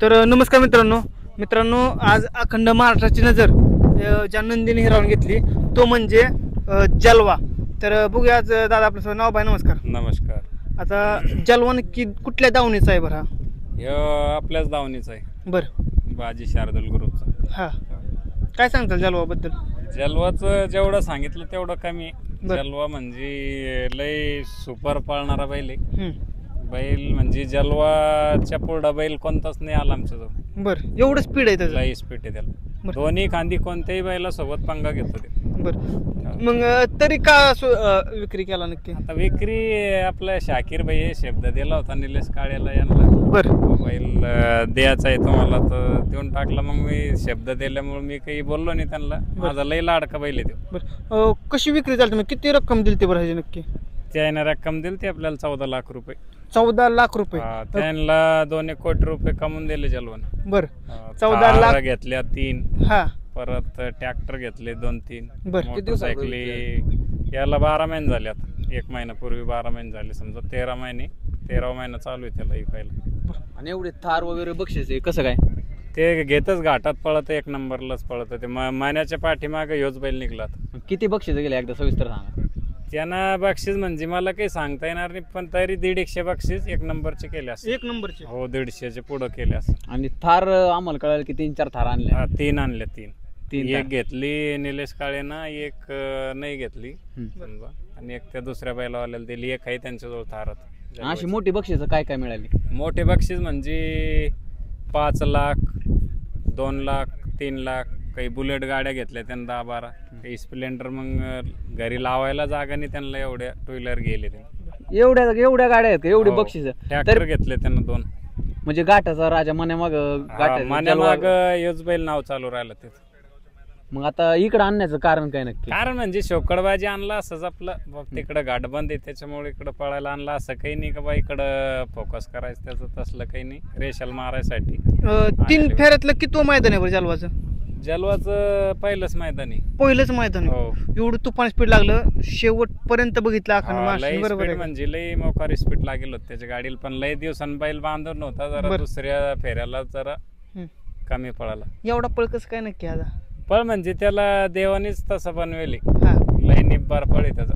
तर नमस्कार मित्रांनो आज अखंड महाराष्ट्राची नजर ज्या नंदीने हिरावून घेतली तो म्हणजे जलवा. तर बघूया आज दादा आपलं नाव बाय. नमस्कार. नमस्कार. आता जलवा नक्की कुठल्या दावणीचा आहे बरं? हा आपल्याच दावणीचा आहे. बरं. बाजी शार्दूल ग्रुपचा. हा काय सांगताल जलवाबद्दल? जलवाचं जेवढं सांगितलं तेवढं कमी. जलवा म्हणजे लय सुपर पळणारा बैल आहे. बैल म्हणजे जलवाच्या पुढा बैल कोणताच नाही आला आमच्याजवळ. बरं. एवढं स्पीड आहे त्याचं? लय स्पीड आहे त्याला. दोन्ही खांदी कोणत्याही बैला सोबत पंगा घेतो ते. बरं. मग तरी का विक्री केला नक्की? आता विक्री आपल्या शाकीर भाई शब्द दिला होता निलेश काळेला यांना. बरं. बैल द्यायचा आहे तुम्हाला तर देऊन टाकला. मग मी शब्द दिल्यामुळे मी काही बोललो नाही त्यांना. माझा लय लाडका बैल आहे तो. बरं. कशी विक्री झाली? मग किती रक्कम दिली ती बरं ह्याची नक्की? त्याने रक्कम दिली ती आपल्याला 14 लाख रुपये. 14 लाख रुपये? त्यांना 2 कोटी रुपये कमवून दिले जलवाने. बरं. 14 लाख घेतल्या 3. हा. परत ट्रॅक्टर घेतले 2-3. बरं. मोटरसायकली याला 12 महिने झाले. आता 1 महिन्यापूर्वी 12 महिने झाले. समजा 13 महिने 13वा महिना चालू आहे त्याला विकायला. आणि एवढे थार वगैरे बक्षीस आहे कसं काय? ते घेतच घाटात पळत 1 नंबरलाच पळत. ते महिन्याच्या पाठीमागे ह्योच बैल निघला. किती बक्षीस गेले एकदा सविस्तर सांगा. त्यांना बक्षीस म्हणजे मला काही सांगता येणार नाही पण तरी 150 बक्षीस 1 नंबरचे केले असं. 1 नंबरचे? हो 150चे पुढं केले असं. आणि थार आम्हाला कळालं की 3-4 थार आणले. 3 आणले. 3 एक घेतली निलेश काळेना, एक नाही घेतली समजा, आणि एक त्या दुसऱ्या बैलावाल्याला दिली. एक आहे त्यांच्याजवळ थारात. अशी मोठी बक्षीस काय काय मिळाली? मोठे बक्षीस म्हणजे 5 लाख, 2 लाख, 3 लाख. काही बुलेट गाड्या घेतल्या त्यांना 10-12. काही स्प्लेंडर मग घरी लावायला जागा नाही त्यांना. एवढ्या 2 व्हीलर गेले ते. एवढ्या गाड्या आहेत एवढी बक्षीस? ट्रॅक्टर घेतले त्यांना 2. म्हणजे गाठाचा राजा मनामाग माग योच बैल नाव चालू राहिलं तिथं. मग आता इकडे आणण्याचं कारण काय नक्की? कारण म्हणजे शोकडबाजी आणला असंच आपलं. तिकडं घाट बंद आहे त्याच्यामुळे इकडं पळायला आणला. असं काही नाही का बा इकडं फोकस करायचं त्याचं तसलं काही नाही. रेशल मारायसाठी. 3 फेऱ्यातलं किती मैदान आहे बरं जलवाचं? जलवाचं पहिलंच मैदान आहे. पहिलंच मैदान? हो. एवढं तुफान स्पीड लागलं शेवटपर्यंत बघितलं बरोबर? म्हणजे लय मोकारी स्पीड लागेल होत त्याच्या गाडीला. पण लय दिवसांनी बैल बांधून नव्हता. जरा दुसऱ्या फेऱ्याला जरा कमी पळाला. एवढा पळ कसं काय नक्की? आता पळ म्हणजे त्याला देवानीच तसं बनवेली. लय निब्बार पळ आहे त्याचा.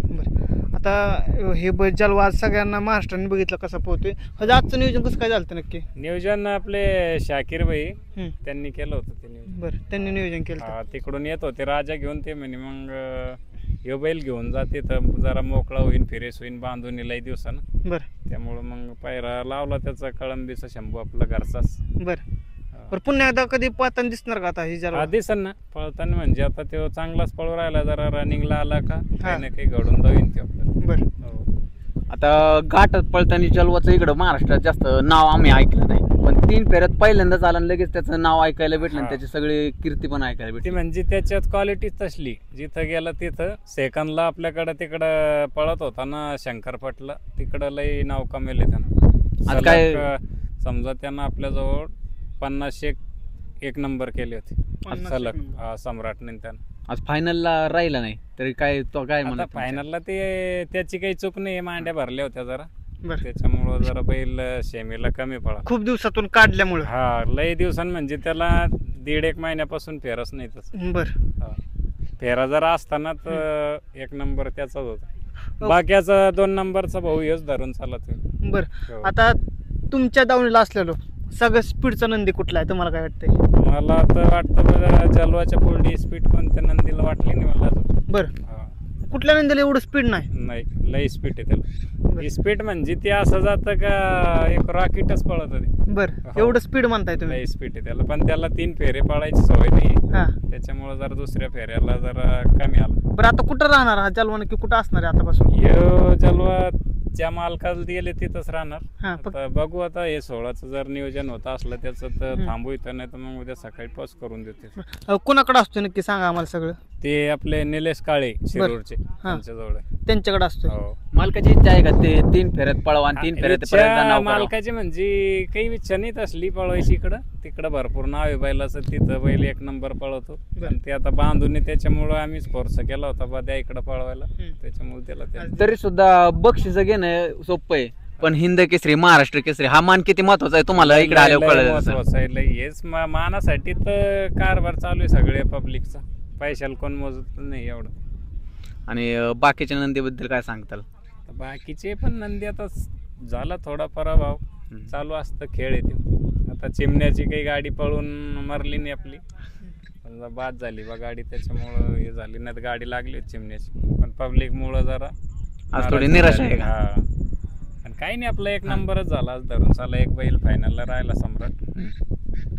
बरं. आता हे जलवा सगळ्यांना महाराष्ट्राने बघितलं कसा पोहतोय. आजचं नियोजन कसं काय झालं नक्की? नियोजन आपले शाकीर भाई त्यांनी केलं होतं ते नियोजन. बरं. त्यांनी नियोजन केलं? तिकडून येत होते राजा घेऊन. ते म्हणे मग ह्यो बैल घेऊन जाते तर जरा मोकळा होईन, फिरेस होईन, बांधून लय दिवसानं. बरं. त्यामुळं मग पायरा लावला त्याचा कळंबीचा शंभू आपला घरचाच. बरं. पुन्हा एकदा कधी पळताना दिसणार का आता? ही दिसन ना पळताना. म्हणजे आता तो चांगलाच पळू राहिला. जरा रनिंगला आला का काही ना काही घडून जाईन ते आपल्याला. बरं. आता घाटात पळताना जलवाचं इकडं महाराष्ट्रात जास्त नाव आम्ही ऐकलं नाही. पण 3 फेऱ्यात पहिल्यांदाच आला लगेच त्याचं नाव ऐकायला भेटलं आणि त्याची सगळी कीर्ती पण ऐकायला भेटली. म्हणजे त्याच्यात क्वालिटी तसली. जिथं गेलं तिथं सेकंदला आपल्याकडं तिकडं पळत होता ना शंकरपटला. तिकडं लय नाव कमेले त्यानं. आज काय समजा त्यांना आपल्याजवळ 50 एक नंबर केले होते सलग सम्राटने त्यानं. आज फायनलला राहिला नाही तरी काय तो काय म्हणा फायनलला ते त्याची काही चूक नाही. मांड्या भरल्या होत्या जरा. बरं. त्याच्यामुळं जरा बैल सेमीला कमी पळा. खूप दिवसातून काढल्यामुळे? लय दिवसां म्हणजे त्याला 1.5 महिन्यापासून फेरच नाही तसं. बरं. फेरा जरा असताना तर 1 नंबर त्याचाच होता. बाकीचा 2 नंबरचा भाऊ हेच धरून चालत. बरं. आता तुमच्या दावणीला असलेलो सगळं स्पीडचा नंदी कुठला आहे तुम्हाला काय वाटतंय? मला तर वाटतं जलवाच्या पुढली स्पीड कोणत्या नंदीला वाटली नाही मला. बरं. कुठल्या नंदीला एवढं स्पीड नाही? लय स्पीड आहे त्याला. स्पीड म्हणजे ते असं जातं का एक रॉकेटच पळत होते. बरं. एवढं स्पीड म्हणताय तुम्ही? लय स्पीड आहे त्याला. पण त्याला 3 फेरे पळायची सवय नाही. त्याच्यामुळे जरा दुसऱ्या फेऱ्याला जरा कमी आला. बरं. आता कुठं राहणार हा जलवा नक्की? कुठं असणार आहे आतापासून? जलवा ज्या मालकाला दिले तिथंच राहणार. बघू आता हे 16चं जर नियोजन होत असलं त्याचं तर थांबू इथं. नाही तर मग उद्या सकाळी पोस्ट करून देते. कोणाकडे असतो नक्की सांगा आम्हाला सगळं? ते आपले निलेश काळे शिरूरचे त्यांच्याजवळ. त्यांच्याकडे असतो? मालकाची इच्छा आहे का ते 3 फेऱ्यात पळवा आणि 3 फेऱ्यात? मालकाची म्हणजे काही इच्छा नाही तसली पळवायची. तिकडं भरपूर नाव आहे बैलाचं. तिथं बैल 1 नंबर पळवतो. पण ते आता बांधून त्याच्यामुळं आम्हीच फोर्स केला होता बा द्या इकडं पळवायला. त्याच्यामुळे त्याला तरी सुद्धा बक्षीस घेणं सोपं आहे पण हिंद केसरी, महाराष्ट्र केसरी हा मान किती महत्वाचा आहे तुम्हाला इकडे आल्यावर कळलं असेल. महत्वाचं आहे लय. हेच मानासाठी तर कारभार चालू आहे सगळे पब्लिकचा. पैशाला कोण मोजत नाही एवढं. आणि बाकीच्या नंदीबद्दल काय सांगताल? तर बाकीचे पण नंदी आता झाला थोडा पराभव, चालू असतं खेळ येते. आता चिमण्याची काही गाडी पळून मरली नाही आपली, समजा बाद झाली बा गाडी, त्याच्यामुळं हे झाली. नाही तर गाडी लागली होती चिमण्याची, पण पब्लिक मुळे जरा आज थोडी निराश आहे का? हा. आणि काही नाही, आपला एक नंबरच झाला आज धरून. चला एक बैल फायनलला राहिला सम्राट,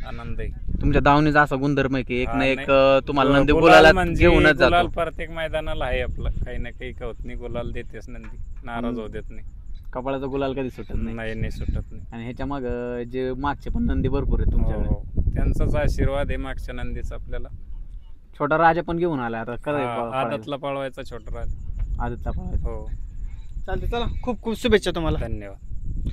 आनंद आहे. तुमच्या दावणीचा असा गुणधर्म आहे की एक हा, ना एक नाही. तुम्हाला नंदी गुलाल गुलाला म्हणजे घेऊनच गुलाल जातो. प्रत्येक मैदानाला आहे आपलं, काही ना काही होत नाही. गुलाल देतेच नंदी, नाराज होत देत नाही. कपाळाचा गुलाल कधी सुटत नाही. नाही सुटत नाही. आणि ह्याच्या माग जे मागचे पण नंदी भरपूर आहेत हो, तुमच्याकडे. हो. त्यांचाच आशीर्वाद आहे मागच्या नंदीचा आपल्याला. छोटा राजा पण घेऊन आला आता हा, आदतला पळवायचा छोटा राज. आदतला पळायचा. हो, चालते, चला खूप खूप शुभेच्छा तुम्हाला. धन्यवाद.